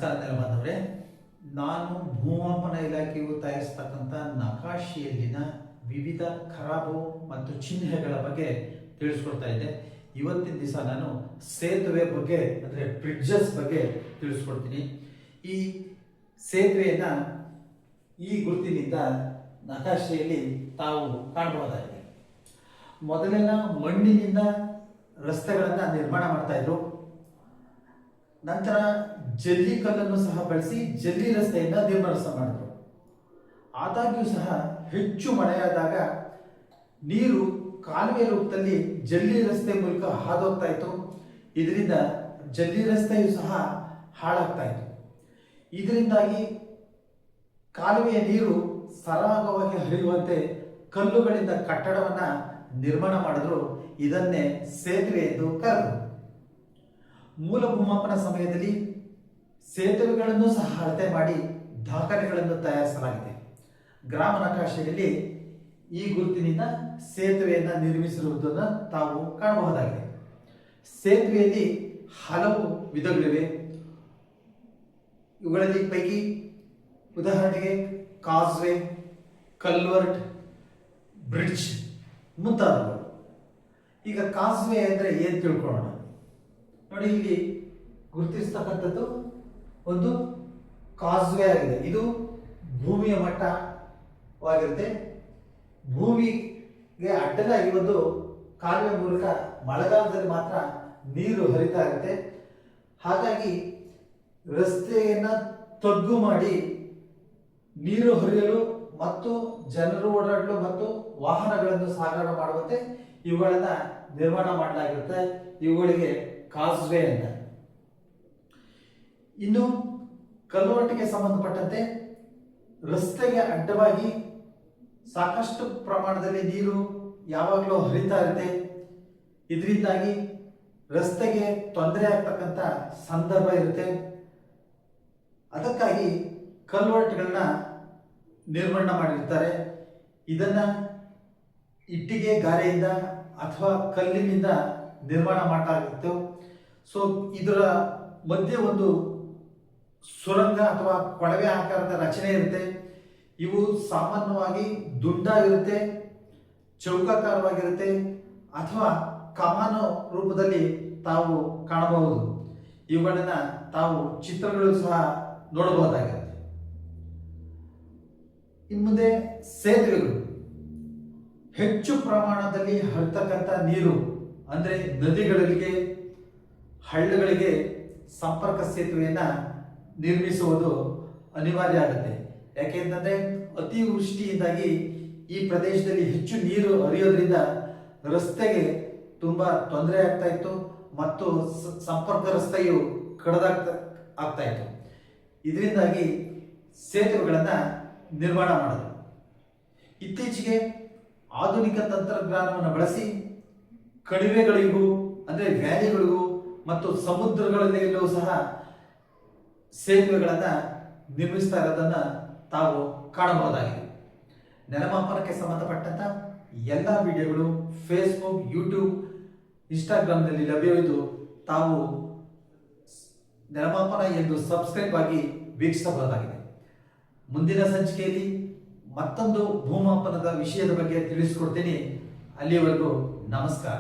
ನಮಸ್ಕಾರ ನೆಲಬಂದವರೇ. ನಾನು ಭೂಮಾಪನ ಇಲಾಖೆಯು ತಯಾರಿಸತಕ್ಕಂಥ ನಕಾಶೆಯಲ್ಲಿನ ವಿವಿಧ ಖರಾಬು ಮತ್ತು ಚಿಹ್ನೆಗಳ ಬಗ್ಗೆ ತಿಳಿಸ್ಕೊಡ್ತಾ ಇದ್ದೆ. ಇವತ್ತಿನ ದಿವಸ ನಾನು ಸೇತುವೆ ಬಗ್ಗೆ ಅಂದರೆ ಬ್ರಿಡ್ಜಸ್ ಬಗ್ಗೆ ತಿಳಿಸ್ಕೊಡ್ತೀನಿ. ಈ ಸೇತುವೆಯನ್ನು ಈ ಗುರುತಿನಿಂದ ನಕಾಶೆಯಲ್ಲಿ ತಾವು ಕಾಣಬಹುದಾಗಿದೆ. ಮೊದಲಿನ ಮಣ್ಣಿನಿಂದ ರಸ್ತೆಗಳನ್ನು ನಿರ್ಮಾಣ ಮಾಡ್ತಾ ಇದ್ರು. ನಂತರ ಜಲ್ಲಿ ಕಲ್ಲನ್ನು ಸಹ ಬಳಸಿ ಜಲ್ಲಿ ರಸ್ತೆಯನ್ನು ನಿರ್ಮಾಣ ಮಾಡಿದ್ರು. ಆದಾಗ್ಯೂ ಸಹ ಹೆಚ್ಚು ಮಳೆಯಾದಾಗ ನೀರು ಕಾಲುವೆ ರೂಪದಲ್ಲಿ ಜಲ್ಲಿ ರಸ್ತೆ ಮೂಲಕ ಹಾದೋಗ್ತಾ ಇತ್ತು. ಇದರಿಂದ ಜಲ್ಲಿ ರಸ್ತೆಯು ಸಹ ಹಾಳಾಗ್ತಾ ಇತ್ತು. ಇದರಿಂದಾಗಿ ಕಾಲುವೆಯ ನೀರು ಸರಾಗವಾಗಿ ಹರಿಯುವಂತೆ ಕಲ್ಲುಗಳಿಂದ ಕಟ್ಟಡವನ್ನ ನಿರ್ಮಾಣ ಮಾಡಿದ್ರು. ಇದನ್ನೇ ಸೇತುವೆ ಎಂದು ಕರೆದರು. ಮೂಲ ಭೂಮಾಪನ ಸಮಯದಲ್ಲಿ ಸೇತುವೆಗಳನ್ನು ಸಹ ಅಳತೆ ಮಾಡಿ ದಾಖಲೆಗಳನ್ನು ತಯಾರಿಸಲಾಗಿದೆ. ಗ್ರಾಮ ನಕಾಶೆಯಲ್ಲಿ ಈ ಗುರುತಿನಿಂದ ಸೇತುವೆಯನ್ನು ನಿರ್ಮಿಸಿರುವುದನ್ನು ತಾವು ಕಾಣಬಹುದಾಗಿದೆ. ಸೇತುವೆಯಲ್ಲಿ ಹಲವು ವಿಧಗಳಿವೆ. ಇವುಗಳಲ್ಲಿ ಪೈಕಿ ಉದಾಹರಣೆಗೆ ಕಾಸ್ವೆ, ಕಲ್ವರ್ಟ್, ಬ್ರಿಡ್ಜ್ ಮುಂತಾದವುಗಳು. ಈಗ ಕಾಸ್ವೆ ಅಂದರೆ ಏನು ತಿಳ್ಕೊಳ್ಳೋಣ. ನೋಡಿ, ಇಲ್ಲಿ ಗುರುತಿಸ್ತಕ್ಕಂಥದ್ದು ಒಂದು ಕಾಸ್ವೆ ಆಗಿದೆ. ಇದು ಭೂಮಿಯ ಮಟ್ಟವಾಗಿರುತ್ತೆ. ಭೂಮಿಗೆ ಅಡ್ಡಲಾಗಿ ಒಂದು ಕಾಲುವೆ ಮೂಲಕ ಮಳೆಗಾಲದಲ್ಲಿ ಮಾತ್ರ ನೀರು ಹರಿತಾ ಇರುತ್ತೆ. ಹಾಗಾಗಿ ರಸ್ತೆಯನ್ನು ತಗ್ಗು ಮಾಡಿ ನೀರು ಹರಿಯಲು ಮತ್ತು ಜನರು ಓಡಾಡಲು ಮತ್ತು ವಾಹನಗಳನ್ನು ಸಾಗಣೆ ಮಾಡುವಂತೆ ಇವುಗಳನ್ನ ನಿರ್ಮಾಣ ಮಾಡಲಾಗಿರುತ್ತೆ. ಇವುಗಳಿಗೆ ಕಾಸ್ವೆ ಅಂತ. ಇನ್ನು ಕಲ್ವರ್ಟ್ಗೆ ಸಂಬಂಧಪಟ್ಟಂತೆ ರಸ್ತೆಗೆ ಅಡ್ಡವಾಗಿ ಸಾಕಷ್ಟು ಪ್ರಮಾಣದಲ್ಲಿ ನೀರು ಯಾವಾಗಲೂ ಹರಿತಾ ಇರುತ್ತೆ. ಇದರಿಂದಾಗಿ ರಸ್ತೆಗೆ ತೊಂದರೆ ಆಗ್ತಕ್ಕಂಥ ಸಂದರ್ಭ ಇರುತ್ತೆ. ಅದಕ್ಕಾಗಿ ಕಲ್ವರ್ಟ್ಗಳನ್ನ ನಿರ್ಮಾಣ ಮಾಡಿರ್ತಾರೆ. ಇದನ್ನ ಇಟ್ಟಿಗೆ ಗಾರೆಯಿಂದ ಅಥವಾ ಕಲ್ಲಿನಿಂದ ನಿರ್ಮಾಣ ಮಾಡಲಾಗಿತ್ತು. ಸೊ ಇದರ ಮಧ್ಯೆ ಒಂದು ಸುರಂಗ ಅಥವಾ ಕೊಳವೆ ಆಕಾರದ ರಚನೆ ಇರುತ್ತೆ. ಇವು ಸಾಮಾನ್ಯವಾಗಿ ದುಂಡಾಗಿರುತ್ತೆ, ಚೌಕಾಕಾರವಾಗಿರುತ್ತೆ ಅಥವಾ ಕಮಾನು ರೂಪದಲ್ಲಿ ತಾವು ಕಾಣಬಹುದು. ಇವುಗಳನ್ನ ತಾವು ಚಿತ್ರಗಳು ಸಹ ನೋಡಬಹುದಾಗಿರುತ್ತೆ. ಇನ್ನು ಮುಂದೆ ಸೇತುವೆಗಳು. ಹೆಚ್ಚು ಪ್ರಮಾಣದಲ್ಲಿ ಹರಿತಕ್ಕಂಥ ನೀರು ಅಂದರೆ ನದಿಗಳಿಗೆ, ಹಳ್ಳಗಳಿಗೆ ಸಂಪರ್ಕ ಸೇತುವೆಯನ್ನ ನಿರ್ಮಿಸುವುದು ಅನಿವಾರ್ಯ ಆಗುತ್ತೆ. ಯಾಕೆಂತಂದ್ರೆ ಅತಿವೃಷ್ಟಿಯಿಂದಾಗಿ ಈ ಪ್ರದೇಶದಲ್ಲಿ ಹೆಚ್ಚು ನೀರು ಹರಿಯೋದ್ರಿಂದ ರಸ್ತೆಗೆ ತುಂಬಾ ತೊಂದರೆ ಆಗ್ತಾ ಇತ್ತು ಮತ್ತು ಸಂಪರ್ಕ ರಸ್ತೆಯು ಆಗ್ತಾ ಇತ್ತು. ಇದರಿಂದಾಗಿ ಸೇತುವೆಗಳನ್ನ ನಿರ್ಮಾಣ ಮಾಡಿದ್ರು. ಇತ್ತೀಚೆಗೆ ಆಧುನಿಕ ತಂತ್ರಜ್ಞಾನವನ್ನು ಬಳಸಿ ಕಣಿವೆಗಳಿಗೂ ಅಂದರೆ ವ್ಯಾಲಿಗಳಿಗೂ ಮತ್ತು ಸಮುದ್ರಗಳಲ್ಲಿಯೂ ಸಹ ಸೇತುವೆಗಳನ್ನು ನಿರ್ಮಿಸ್ತಾ ಇರೋದನ್ನ ತಾವು ಕಾಣಬಹುದಾಗಿದೆ. ನೆಲಮಾಪನಕ್ಕೆ ಸಂಬಂಧಪಟ್ಟಂತ ಎಲ್ಲ ವಿಡಿಯೋಗಳು ಫೇಸ್ಬುಕ್, ಯೂಟ್ಯೂಬ್, ಇನ್ಸ್ಟಾಗ್ರಾಮ್ನಲ್ಲಿ ಲಭ್ಯವಿದ್ದು ತಾವು ನೆಲಮಾಪನ ಎಂದು ಸಬ್ಸ್ಕ್ರೈಬ್ ಆಗಿ ವೀಕ್ಷಿಸಬಹುದಾಗಿದೆ. ಮುಂದಿನ ಸಂಚಿಕೆಯಲ್ಲಿ ಮತ್ತೊಂದು ಭೂಮಾಪನದ ವಿಷಯದ ಬಗ್ಗೆ ತಿಳಿಸಿಕೊಡ್ತೀನಿ. ಅಲ್ಲಿಯವರೆಗೂ ನಮಸ್ಕಾರ.